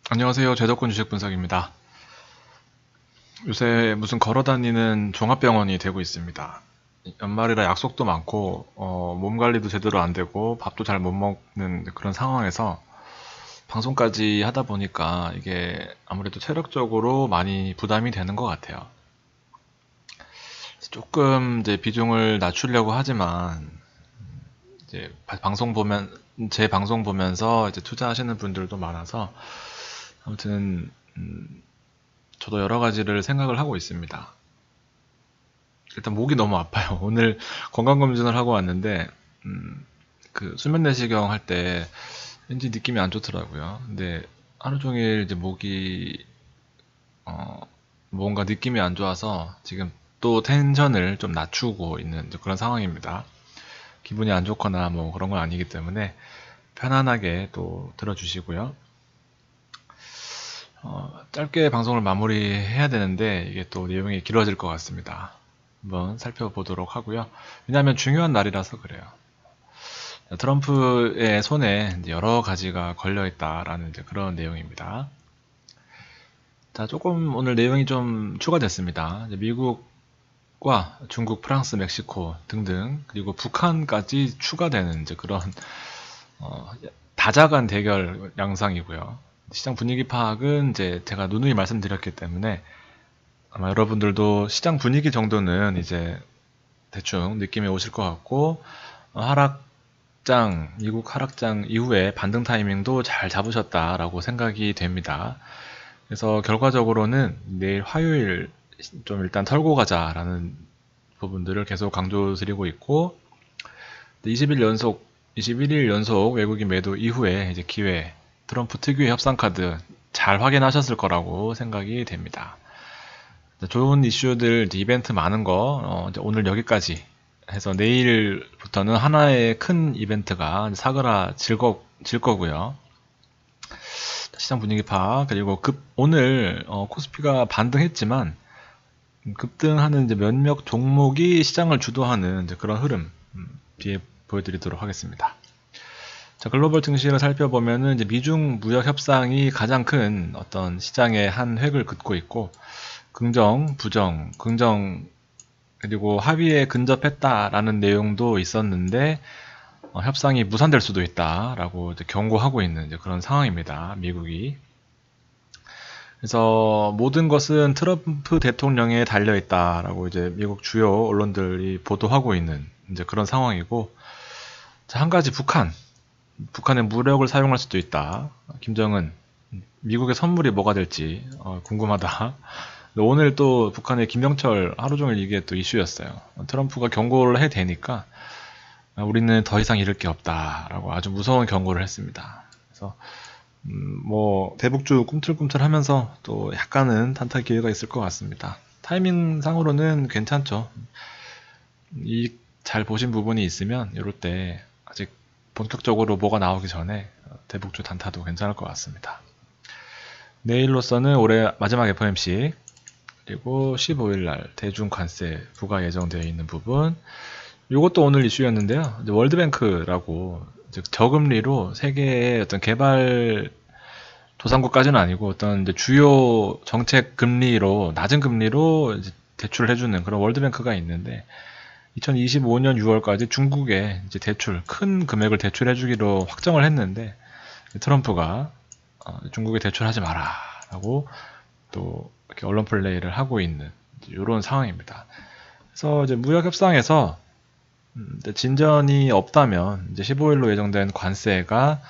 안녕하세요. 제덕군 주식분석입니다. 요새 무슨 걸어다니는 종합병원이 되고 있습니다. 연말이라 약속도 많고, 몸 관리도 제대로 안 되고, 밥도 잘 못 먹는 그런 상황에서 방송까지 하다 보니까 이게 아무래도 체력적으로 많이 부담이 되는 것 같아요. 조금 이제 비중을 낮추려고 하지만, 이제 제 방송 보면서 이제 투자하시는 분들도 많아서, 아무튼, 저도 여러 가지를 생각을 하고 있습니다. 일단 목이 너무 아파요. 오늘 건강검진을 하고 왔는데, 그 수면 내시경 할 때 왠지 느낌이 안 좋더라고요. 근데 하루 종일 이제 목이, 어, 뭔가 느낌이 안 좋아서 지금 또 텐션을 좀 낮추고 있는 그런 상황입니다. 기분이 안 좋거나 뭐 그런 건 아니기 때문에 편안하게 또 들어주시고요. 짧게 방송을 마무리해야 되는데 이게 또 내용이 길어질 것 같습니다. 한번 살펴보도록 하고요. 왜냐하면 중요한 날이라서 그래요. 트럼프의 손에 여러 가지가 걸려 있다라는 그런 내용입니다. 자, 조금 오늘 내용이 좀 추가됐습니다. 미국과 중국, 프랑스, 멕시코 등등 그리고 북한까지 추가되는 그런 어, 다자간 대결 양상이고요. 시장 분위기 파악은 이제 제가 누누이 말씀드렸기 때문에 아마 여러분들도 시장 분위기 정도는 이제 대충 느낌이 오실 것 같고, 미국 하락장 이후에 반등 타이밍도 잘 잡으셨다라고 생각이 됩니다. 그래서 결과적으로는 내일 화요일 좀 일단 털고 가자라는 부분들을 계속 강조드리고 있고, 20일 연속, 21일 연속 외국인 매도 이후에 이제 기회, 트럼프 특유의 협상 카드 잘 확인하셨을 거라고 생각이 됩니다. 좋은 이슈들, 이벤트 많은 거, 이제 오늘 여기까지 해서 내일부터는 하나의 큰 이벤트가 질 거고요. 시장 분위기 파악, 그리고 오늘, 코스피가 반등했지만, 급등하는 이제 몇몇 종목이 시장을 주도하는 그런 흐름, 뒤에 보여드리도록 하겠습니다. 자, 글로벌 증시를 살펴보면은 이제 미중 무역 협상이 가장 큰 어떤 시장의 한 획을 긋고 있고, 긍정, 부정, 긍정, 그리고 합의에 근접했다라는 내용도 있었는데 협상이 무산될 수도 있다라고 경고하고 있는 그런 상황입니다. 미국이. 그래서 모든 것은 트럼프 대통령에 달려 있다라고 이제 미국 주요 언론들이 보도하고 있는 이제 그런 상황이고, 자, 한 가지 북한의 무력을 사용할 수도 있다. 김정은 미국의 선물이 뭐가 될지 궁금하다. 오늘 또 북한의 김병철 하루 종일 이게 또 이슈였어요. 트럼프가 경고를 해대니까 우리는 더 이상 잃을 게 없다라고 아주 무서운 경고를 했습니다. 그래서 뭐 대북주 꿈틀꿈틀하면서 또 약간은 탄탄 기회가 있을 것 같습니다. 타이밍 상으로는 괜찮죠. 이 잘 보신 부분이 있으면 이럴 때 아직 본격적으로 뭐가 나오기 전에 대북주 단타도 괜찮을 것 같습니다. 내일로서는 올해 마지막 FOMC 그리고 15일 날 대중 관세 부과 예정되어 있는 부분. 이것도 오늘 이슈였는데요. 월드뱅크라고 저금리로 세계의 어떤 개발 도상국까지는 아니고 어떤 주요 정책 금리로 낮은 금리로 대출을 해주는 그런 월드뱅크가 있는데 2025년 6월까지 중국에 대출 큰 금액을 대출해주기로 확정을 했는데 트럼프가 중국에 대출하지 마라라고 또 이렇게 언론 플레이를 하고 있는 이런 상황입니다. 그래서 이제 무역 협상에서 진전이 없다면 이제 15일로 예정된 관세가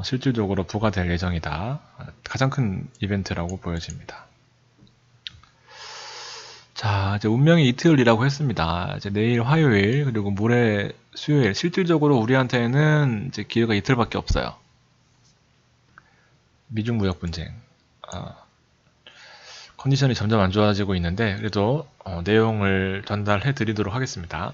실질적으로 부과될 예정이다. 가장 큰 이벤트라고 보여집니다. 자, 이제 운명의 이틀이라고 했습니다. 이제 내일 화요일 그리고 모레 수요일 실질적으로 우리한테는 이제 기회가 이틀밖에 없어요. 미중 무역 분쟁. 컨디션이 점점 안 좋아지고 있는데 그래도 내용을 전달해 드리도록 하겠습니다.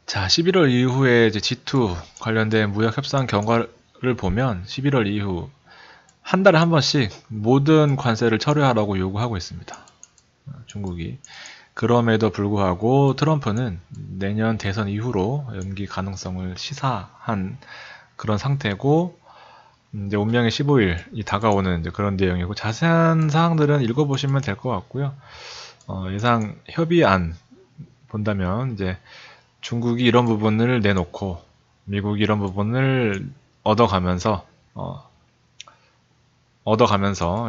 자, 11월 이후에 이제 G2 관련된 무역 협상 경과를 보면 11월 이후 한 달에 한 번씩 모든 관세를 철회하라고 요구하고 있습니다. 중국이. 그럼에도 불구하고 트럼프는 내년 대선 이후로 연기 가능성을 시사한 그런 상태고 이제 운명의 15일이 다가오는 이제 그런 내용이고, 자세한 사항들은 읽어보시면 될 것 같고요. 예상 협의안 본다면 이제 중국이 이런 부분을 내놓고 미국이 이런 부분을 얻어가면서 어,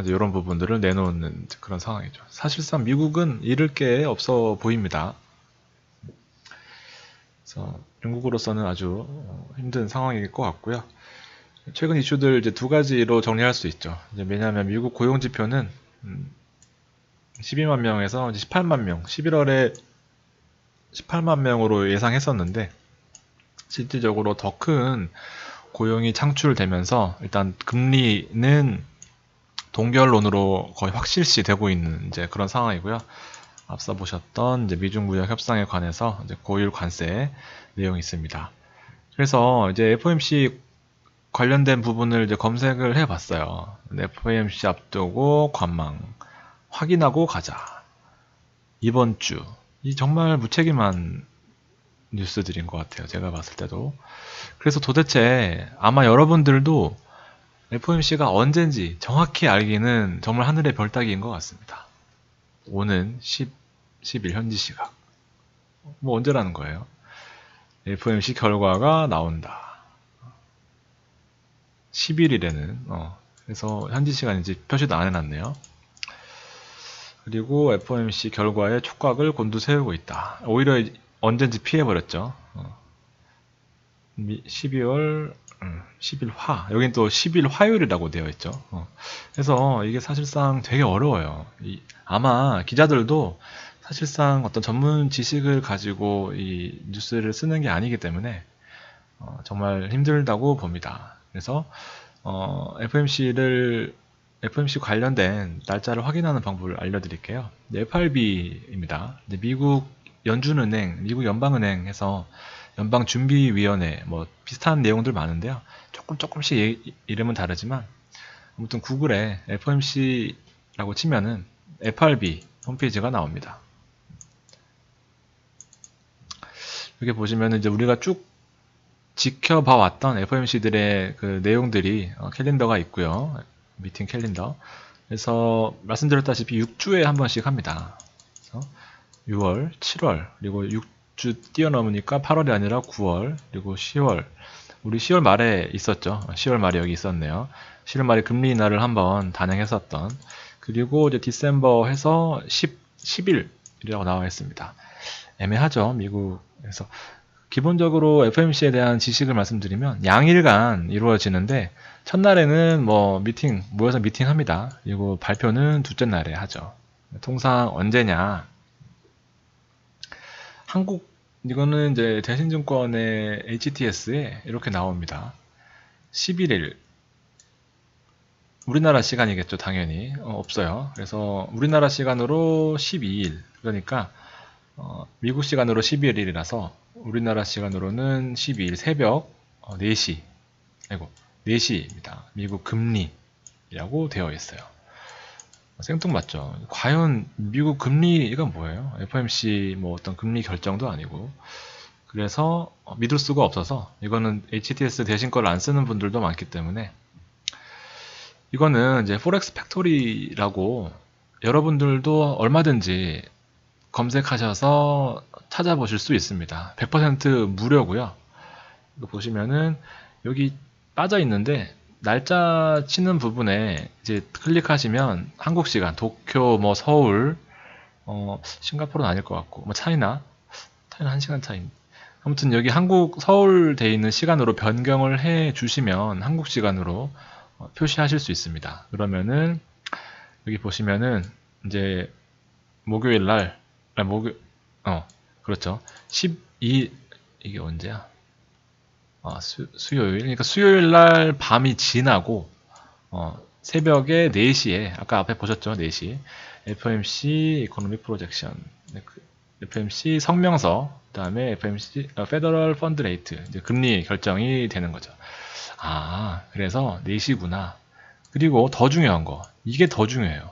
이제 이런 부분들을 내놓는 그런 상황이죠. 사실상 미국은 잃을 게 없어 보입니다. 그래서 중국으로서는 아주 힘든 상황일 것 같고요. 최근 이슈들 이제 두 가지로 정리할 수 있죠. 이제 왜냐하면 미국 고용 지표는 12만 명에서 18만 명, 11월에 18만 명으로 예상했었는데 실질적으로 더 큰 고용이 창출되면서 일단 금리는 동결론으로 거의 확실시 되고 있는 이제 그런 상황이고요. 앞서 보셨던 이제 미중 무역 협상에 관해서 이제 고율 관세 내용이 있습니다. 그래서 이제 FOMC 관련된 부분을 이제 검색을 해봤어요. FOMC 앞두고 관망 확인하고 가자. 이번 주 이 정말 무책임한 뉴스들인 것 같아요. 제가 봤을 때도. 그래서 도대체 아마 여러분들도 FOMC가 언젠지 정확히 알기는 정말 하늘의 별 따기인 것 같습니다. 오는 10일 현지 시각. 뭐 언제라는 거예요? FOMC 결과가 나온다. 11일에는 그래서 현지 시간인지 표시도 안 해놨네요. 그리고 FOMC 결과에 촉각을 곤두세우고 있다. 오히려 언젠지 피해버렸죠. 12월 10일 여긴 또 10일 화요일이라고 되어 있죠. 그래서 이게 사실상 되게 어려워요. 아마 기자들도 사실상 어떤 전문 지식을 가지고 이 뉴스를 쓰는 게 아니기 때문에 정말 힘들다고 봅니다. 그래서 FOMC 관련된 날짜를 확인하는 방법을 알려드릴게요. FRB입니다. 미국 연준은행, 미국 연방은행에서 연방준비위원회 뭐 비슷한 내용들 많은데요. 조금씩 이름은 다르지만 아무튼 구글에 FOMC라고 치면은 FRB 홈페이지가 나옵니다. 여기 보시면은 이제 우리가 쭉 지켜봐 왔던 FOMC들의 그 내용들이 캘린더가 있고요. 미팅 캘린더. 그래서 말씀드렸다시피 6주에 한 번씩 합니다. 그래서 6월, 7월, 그리고 6주 뛰어넘으니까 8월이 아니라 9월, 그리고 10월. 우리 10월 말에 있었죠. 10월 말에 여기 있었네요. 10월 말에 금리 인하를 한번 단행했었던. 그리고 이제 디셈버 해서 10일이라고 나와 있습니다. 애매하죠. 미국에서. 기본적으로 FOMC에 대한 지식을 말씀드리면 양일간 이루어지는데 첫날에는 뭐 모여서 미팅합니다. 그리고 발표는 둘째 날에 하죠. 통상 언제냐? 이거는 이제 대신증권의 HTS에 이렇게 나옵니다. 11일 우리나라 시간이겠죠, 당연히. 없어요. 그래서 우리나라 시간으로 12일 그러니까 미국 시간으로 11일이라서 우리나라 시간으로는 12일 새벽 4시, 4시입니다. 미국 금리라고 되어 있어요. 생뚱맞죠. 과연 미국 금리가 뭐예요? FOMC 뭐 어떤 금리 결정도 아니고. 그래서 믿을 수가 없어서 이거는 HTS 대신 걸 안 쓰는 분들도 많기 때문에 이거는 이제 포렉스 팩토리라고 여러분들도 얼마든지 검색하셔서 찾아보실 수 있습니다. 100% 무료고요. 이거 보시면은 여기 빠져 있는데 날짜 치는 부분에 이제 클릭하시면 한국 시간 도쿄 뭐 서울 싱가포르는 아닐 것 같고 뭐 차이나 1시간 차이. 아무튼 여기 한국 서울 돼 있는 시간으로 변경을 해 주시면 한국 시간으로 표시하실 수 있습니다. 그러면은 여기 보시면은 이제 목요일 날 그렇죠. 이게 언제야? 수요일. 그러니까 수요일 날 밤이 지나고, 새벽에 4시에, 아까 앞에 보셨죠? 4시. FOMC 이코노미 프로젝션. FOMC 성명서, 그 다음에 FOMC, 페더럴 펀드 레이트. 이제 금리 결정이 되는 거죠. 그래서 4시구나. 그리고 더 중요한 거. 이게 더 중요해요.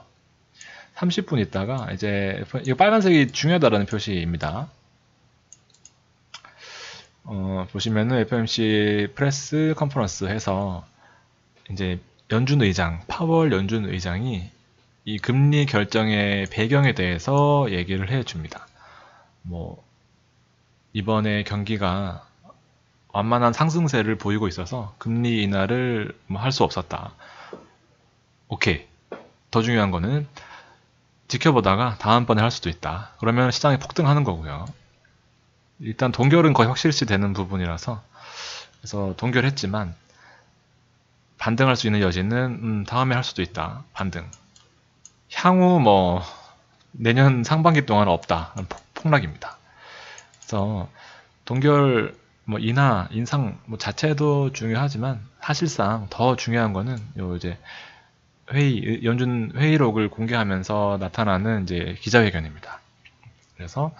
30분 있다가 이제 이거 빨간색이 중요하다라는 표시입니다. 보시면은 FOMC 프레스 컨퍼런스 해서 이제 연준 의장, 파월 연준 의장이 이 금리 결정의 배경에 대해서 얘기를 해줍니다. 뭐 이번에 경기가 완만한 상승세를 보이고 있어서 금리 인하를 할 수 없었다. 오케이. 더 중요한 거는 지켜보다가 다음번에 할 수도 있다. 그러면 시장이 폭등하는 거고요. 일단 동결은 거의 확실시 되는 부분이라서 그래서 동결했지만 반등할 수 있는 여지는 다음에 할 수도 있다. 반등. 향후 뭐 내년 상반기 동안은 없다. 폭락입니다. 그래서 동결 뭐 인하, 인상 뭐 자체도 중요하지만 사실상 더 중요한 거는 요 이제 회의 연준 회의록을 공개하면서 나타나는 이제 기자회견입니다. 그래서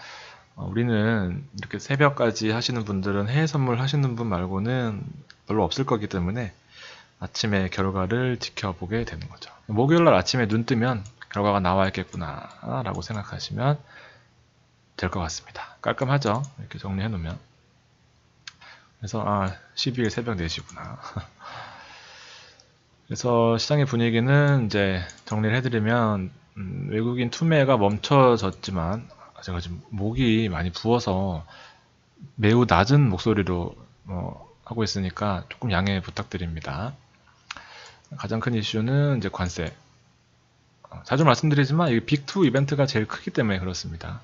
우리는 이렇게 새벽까지 하시는 분들은 해외 선물 하시는 분 말고는 별로 없을 거기 때문에 아침에 결과를 지켜보게 되는 거죠. 목요일날 아침에 눈 뜨면 결과가 나와 있겠구나 라고 생각하시면 될 것 같습니다. 깔끔하죠? 이렇게 정리해 놓으면. 그래서 12일 새벽 4시구나. 그래서 시장의 분위기는 이제 정리를 해드리면 외국인 투매가 멈춰졌지만 제가 지금 목이 많이 부어서 매우 낮은 목소리로 하고 있으니까 조금 양해 부탁드립니다. 가장 큰 이슈는 이제 관세. 자주 말씀드리지만 이 빅2 이벤트가 제일 크기 때문에 그렇습니다.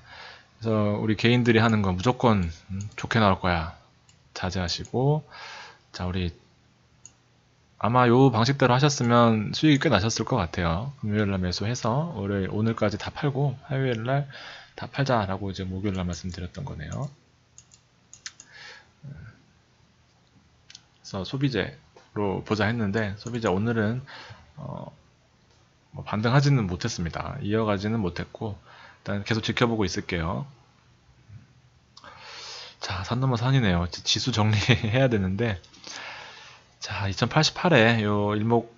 그래서 우리 개인들이 하는 건 무조건 좋게 나올 거야. 자제하시고, 자, 우리 아마 요 방식대로 하셨으면 수익이 꽤 나셨을 것 같아요. 금요일날 매수해서 오늘까지 다 팔고 화요일날 다 팔자라고 이제 목요일날 말씀드렸던 거네요. 그래서 소비재로 보자 했는데 소비재 오늘은 뭐 반등하지는 못했습니다. 이어가지는 못했고 일단 계속 지켜보고 있을게요. 자, 산 넘어 산이네요. 지수 정리해야 되는데 자, 2088에 요 일목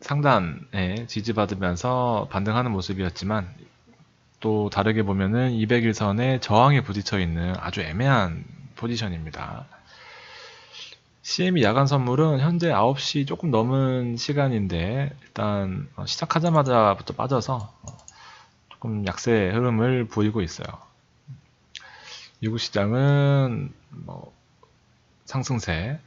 상단에 지지받으면서 반등하는 모습이었지만 또 다르게 보면은 200일선에 저항에 부딪혀 있는 아주 애매한 포지션입니다. CME 야간 선물은 현재 9시 조금 넘은 시간인데 일단 시작하자마자부터 빠져서 조금 약세 흐름을 보이고 있어요. 미국 시장은 뭐 상승세,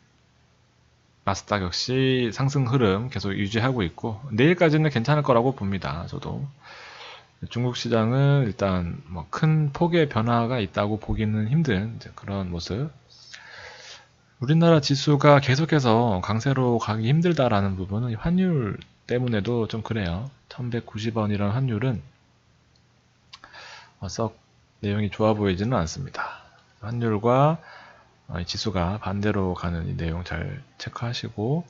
나스닥 역시 상승 흐름 계속 유지하고 있고 내일까지는 괜찮을 거라고 봅니다. 저도 중국 시장은 일단 뭐 큰 폭의 변화가 있다고 보기는 힘든 그런 모습. 우리나라 지수가 계속해서 강세로 가기 힘들다라는 부분은 환율 때문에도 좀 그래요. 1190원이라는 환율은 썩 내용이 좋아 보이지는 않습니다. 환율과 지수가 반대로 가는 이 내용 잘 체크하시고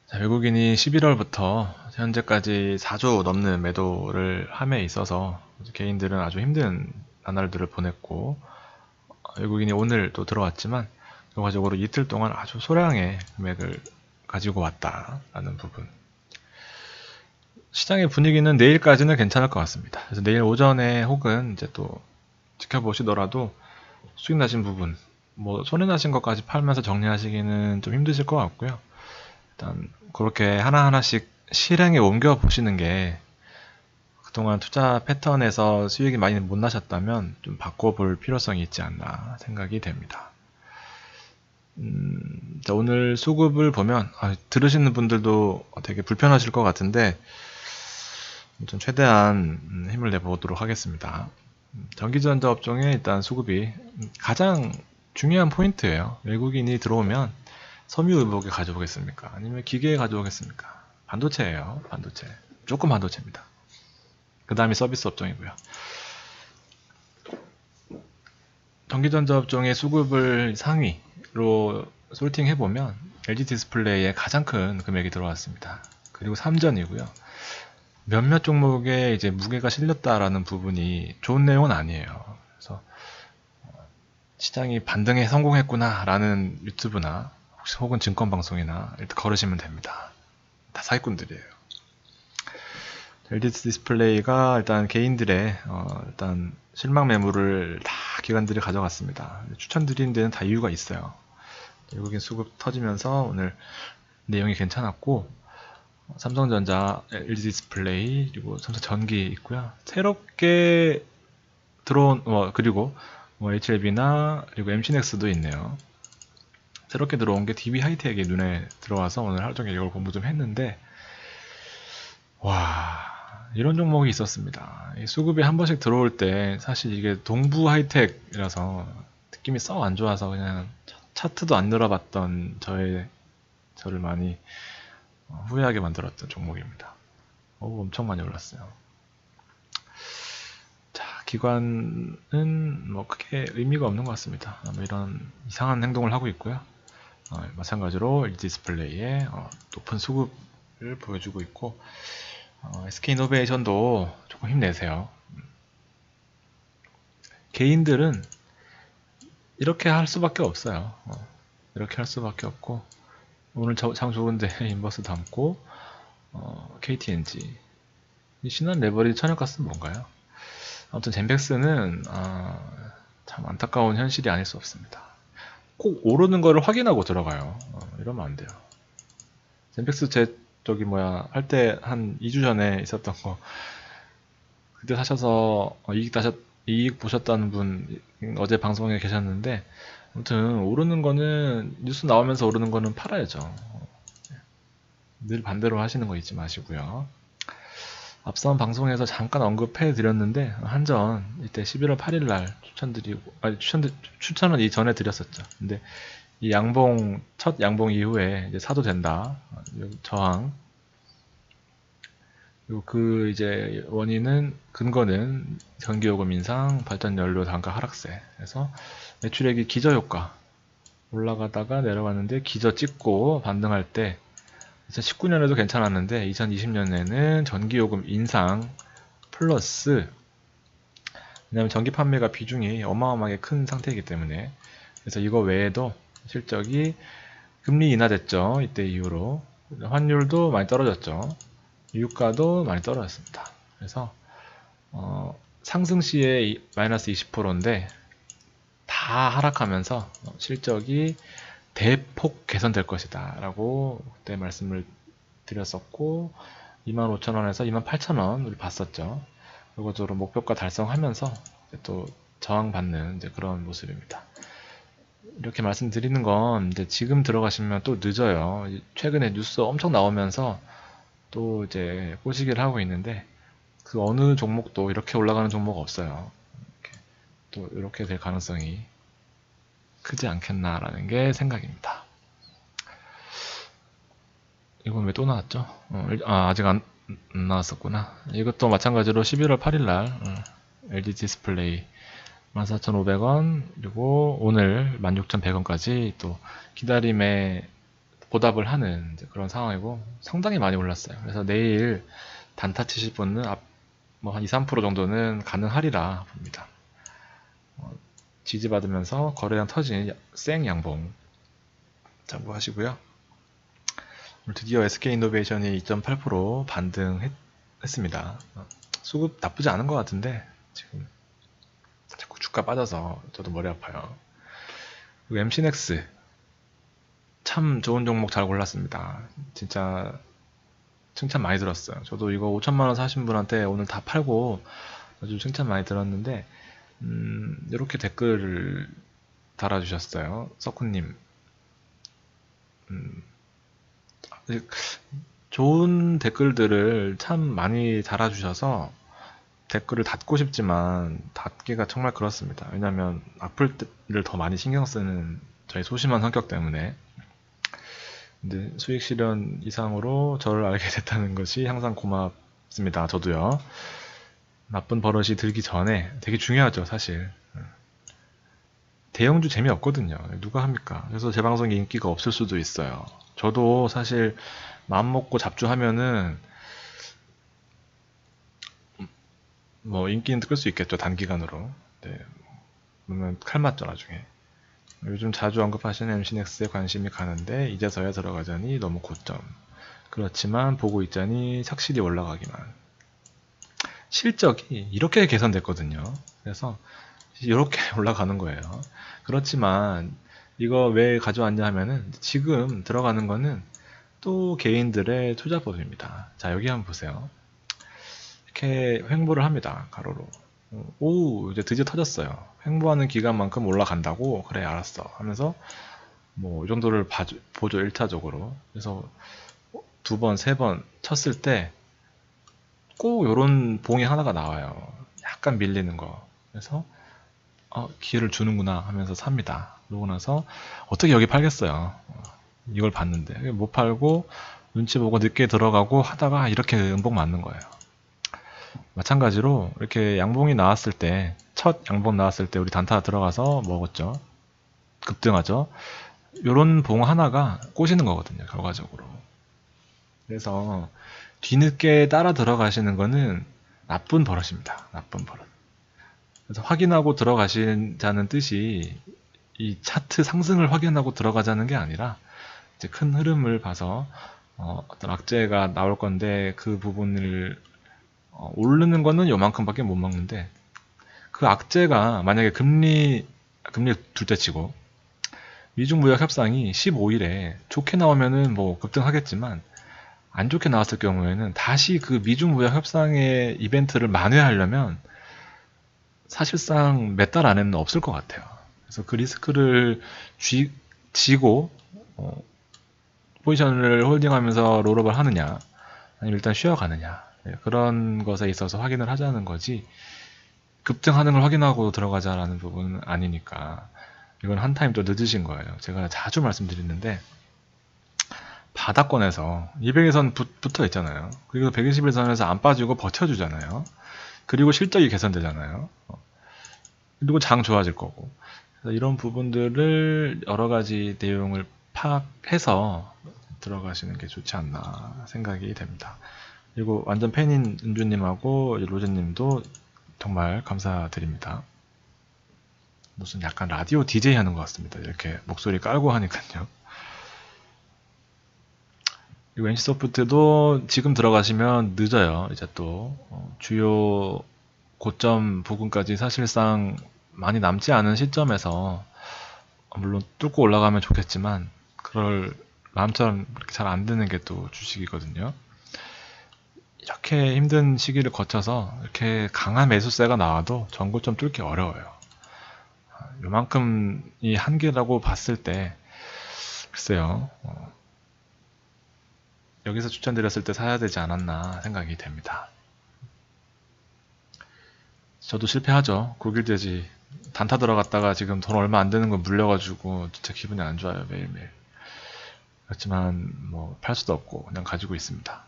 자, 외국인이 11월부터 현재까지 4조 넘는 매도를 함에 있어서 개인들은 아주 힘든 나날들을 보냈고 외국인이 오늘 또 들어왔지만 결과적으로 이틀 동안 아주 소량의 금액을 가지고 왔다라는 부분. 시장의 분위기는 내일까지는 괜찮을 것 같습니다. 그래서 내일 오전에 혹은 이제 또 지켜보시더라도 수익 나신 부분, 뭐 손해 나신 것까지 팔면서 정리하시기는 좀 힘드실 것 같고요. 일단 그렇게 하나하나씩 실행에 옮겨 보시는 게 그동안 투자 패턴에서 수익이 많이 못 나셨다면 좀 바꿔볼 필요성이 있지 않나 생각이 됩니다. 오늘 수급을 보면 들으시는 분들도 되게 불편하실 것 같은데 좀 최대한 힘을 내보도록 하겠습니다. 전기전자 업종에 일단 수급이 가장 중요한 포인트예요. 외국인이 들어오면 섬유 의복에 가져오겠습니까? 아니면 기계에 가져오겠습니까? 반도체예요. 반도체. 조금 반도체입니다. 그 다음이 서비스 업종이고요. 전기전자 업종의 수급을 상위로 솔팅해보면 LG 디스플레이에 가장 큰 금액이 들어왔습니다. 그리고 삼전이고요. 몇몇 종목에 이제 무게가 실렸다라는 부분이 좋은 내용은 아니에요. 그래서 시장이 반등에 성공했구나라는 유튜브나 혹은 증권방송이나 일단 걸으시면 됩니다. 다 사기꾼들이에요. LG 디스플레이가 일단 개인들의 일단 실망 매물을 다 기관들이 가져갔습니다. 추천드리는 데는 다 이유가 있어요. 외국인 수급 터지면서 오늘 내용이 괜찮았고, 삼성전자, LG 디스플레이, 그리고 삼성전기 있고요. 새롭게 들어온, 그리고 HLB나 그리고 MC넥스도 있네요. 새롭게 들어온 게 DB 하이텍이 눈에 들어와서 오늘 하루 종일 이걸 공부 좀 했는데, 와, 이런 종목이 있었습니다. 이 수급이 한 번씩 들어올 때 사실 이게 동부 하이텍이라서 느낌이 썩 안 좋아서 그냥 차트도 안 늘어봤던 저를 많이 후회하게 만들었던 종목입니다. 엄청 많이 올랐어요. 자, 기관은 뭐 크게 의미가 없는 것 같습니다. 이런 이상한 행동을 하고 있고요. 마찬가지로 LG 디스플레이의 높은 수급을 보여주고 있고, SK이노베이션도 조금 힘내세요. 개인들은 이렇게 할 수밖에 없어요. 이렇게 할 수밖에 없고, 오늘 참 좋은데 인버스 담고, KTNG, 이 신한 레버리지 천연가스는 뭔가요? 아무튼 젠백스는 참 안타까운 현실이 아닐 수 없습니다. 꼭 오르는 거를 확인하고 들어가요. 이러면 안 돼요. 젠백스 할 때 한 2주 전에 있었던 거 그때 사셔서 이익 보셨다는 분 어제 방송에 계셨는데, 아무튼 오르는 거는 뉴스 나오면서 오르는 거는 팔아야죠. 늘 반대로 하시는 거 잊지 마시고요. 앞선 방송에서 잠깐 언급해 드렸는데, 한전 이때 11월 8일 날 추천은 이전에 드렸었죠. 근데 이 첫 양봉 이후에 이제 사도 된다. 저항. 그리고 근거는 전기요금 인상, 발전연료 단가 하락세. 그래서 매출액이 기저효과 올라가다가 내려갔는데 기저 찍고 반등할 때 2019년에도 괜찮았는데 2020년에는 전기요금 인상 플러스, 왜냐하면 전기 판매가 비중이 어마어마하게 큰 상태이기 때문에, 그래서 이거 외에도 실적이 금리 인하됐죠. 이때 이후로 환율도 많이 떨어졌죠. 유가도 많이 떨어졌습니다. 그래서 상승 시에 마이너스 20%인데 다 하락하면서 실적이 대폭 개선될 것이다 라고 그때 말씀을 드렸었고, 25,000원에서 28,000원 우리 봤었죠. 그것으로 목표가 달성하면서 또 저항받는 이제 그런 모습입니다. 이렇게 말씀드리는 건 이제 지금 들어가시면 또 늦어요. 최근에 뉴스 엄청 나오면서 또 이제 꼬시기를 하고 있는데, 그 어느 종목도 이렇게 올라가는 종목 없어요. 또 이렇게 될 가능성이 크지 않겠나라는 게 생각입니다. 이건 왜 또 나왔죠? 아직 안 나왔었구나. 이것도 마찬가지로 11월 8일날 LG 디스플레이 14,500원, 그리고 오늘 16,100원까지 또 기다림에 보답을 하는 그런 상황이고, 상당히 많이 올랐어요. 그래서 내일 단타 치실 분은 한 2, 3% 정도는 가능하리라 봅니다. 지지받으면서 거래량 터진 생 양봉 참고하시고요. 드디어 SK이노베이션이 2.8% 반등했습니다. 수급 나쁘지 않은 것 같은데 지금 자꾸 주가 빠져서 저도 머리 아파요. 그리고 MC넥스 참 좋은 종목 잘 골랐습니다. 진짜 칭찬 많이 들었어요. 저도 이거 5천만원 사신 분한테 오늘 다 팔고 아주 칭찬 많이 들었는데, 이렇게 댓글을 달아주셨어요. 서쿠님. 좋은 댓글들을 참 많이 달아주셔서 댓글을 닫고 싶지만 닫기가 정말 그렇습니다. 왜냐면 악플을 더 많이 신경 쓰는 저희 소심한 성격 때문에. 근데 수익 실현 이상으로 저를 알게 됐다는 것이 항상 고맙습니다. 저도요. 나쁜 버릇이 들기 전에 되게 중요하죠, 사실. 대형주 재미없거든요. 누가 합니까? 그래서 제 방송에 인기가 없을 수도 있어요. 저도 사실 마음 먹고 잡주하면은 뭐 인기는 끌 수 있겠죠, 단기간으로. 네. 그러면 칼 맞죠, 나중에. 요즘 자주 언급하시는 MC넥스에 관심이 가는데 이제서야 들어가자니 너무 고점. 그렇지만 보고 있자니 착실히 올라가기만. 실적이 이렇게 개선됐거든요. 그래서 이렇게 올라가는 거예요. 그렇지만 이거 왜 가져왔냐 하면은 지금 들어가는 거는 또 개인들의 투자법입니다. 자, 여기 한번 보세요. 이렇게 횡보를 합니다. 가로로. 오, 이제 드디어 터졌어요. 횡보하는 기간만큼 올라간다고? 그래, 알았어. 하면서 뭐 이 정도를 보죠, 1차적으로. 그래서 두 번, 세 번 쳤을 때 꼭 요런 봉이 하나가 나와요. 약간 밀리는 거. 그래서 기회를 주는구나 하면서 삽니다. 그러고 나서 어떻게 여기 팔겠어요. 이걸 봤는데 못 팔고 눈치 보고 늦게 들어가고 하다가 이렇게 음봉 맞는 거예요. 마찬가지로 이렇게 양봉이 나왔을 때, 첫 양봉 나왔을 때 우리 단타 들어가서 먹었죠. 급등하죠. 요런 봉 하나가 꼬시는 거거든요, 결과적으로. 그래서 뒤늦게 따라 들어가시는 거는 나쁜 버릇입니다. 나쁜 버릇. 그래서 확인하고 들어가시자는 뜻이 이 차트 상승을 확인하고 들어가자는 게 아니라 이제 큰 흐름을 봐서 어떤 악재가 나올 건데 그 부분을 오르는 거는 요만큼밖에 못 먹는데 그 악재가 만약에 금리 둘 때 치고 미중 무역 협상이 15일에 좋게 나오면은 뭐 급등하겠지만 안 좋게 나왔을 경우에는 다시 그 미중 무역 협상의 이벤트를 만회하려면 사실상 몇 달 안에는 없을 것 같아요. 그래서 그 리스크를 지고 포지션을 홀딩하면서 롤업을 하느냐 아니면 일단 쉬어가느냐 그런 것에 있어서 확인을 하자는 거지 급등하는 걸 확인하고 들어가자라는 부분은 아니니까 이건 한 타임 또 늦으신 거예요. 제가 자주 말씀드리는데 바닥권에서 200일선 붙어 있잖아요. 그리고 120일선에서 안 빠지고 버텨주잖아요. 그리고 실적이 개선되잖아요. 그리고 장 좋아질 거고. 그래서 이런 부분들을 여러 가지 내용을 파악해서 들어가시는 게 좋지 않나 생각이 됩니다. 그리고 완전 팬인 은주님하고 로제님도 정말 감사드립니다. 무슨 약간 라디오 DJ 하는 것 같습니다. 이렇게 목소리 깔고 하니까요. 그리고 NC소프트도 지금 들어가시면 늦어요. 이제 또 주요 고점 부근까지 사실상 많이 남지 않은 시점에서 물론 뚫고 올라가면 좋겠지만 그럴 마음처럼 잘 안 되는 게 또 주식이거든요. 이렇게 힘든 시기를 거쳐서 이렇게 강한 매수세가 나와도 전고점 뚫기 어려워요. 요만큼이 한계라고 봤을 때 글쎄요. 여기서 추천드렸을 때 사야 되지 않았나 생각이 됩니다. 저도 실패하죠. 9일 되지. 단타 들어갔다가 지금 돈 얼마 안 되는 거 물려가지고 진짜 기분이 안 좋아요. 매일매일. 그렇지만 뭐 팔 수도 없고 그냥 가지고 있습니다.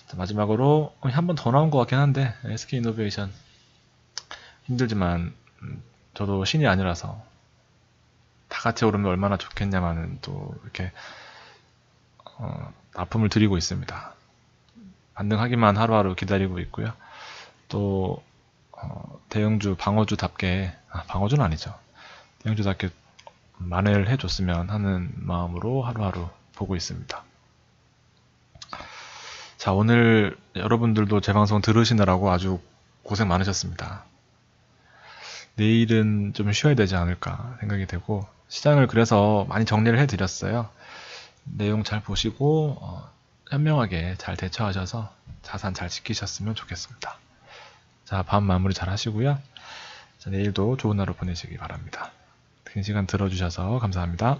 자, 마지막으로 한 번 더 나온 것 같긴 한데 SK이노베이션 힘들지만 저도 신이 아니라서 다 같이 오르면 얼마나 좋겠냐마는 또 이렇게 납품을 드리고 있습니다. 반등하기만 하루하루 기다리고 있고요. 또 대형주 방어주답게 방어주는 아니죠. 대형주답게 만회를 해줬으면 하는 마음으로 하루하루 보고 있습니다. 자, 오늘 여러분들도 제 방송 들으시느라고 아주 고생 많으셨습니다. 내일은 좀 쉬어야 되지 않을까 생각이 되고 시장을 그래서 많이 정리를 해드렸어요. 내용 잘 보시고 현명하게 잘 대처하셔서 자산 잘 지키셨으면 좋겠습니다. 자, 밤 마무리 잘 하시고요. 자, 내일도 좋은 하루 보내시기 바랍니다. 긴 시간 들어주셔서 감사합니다.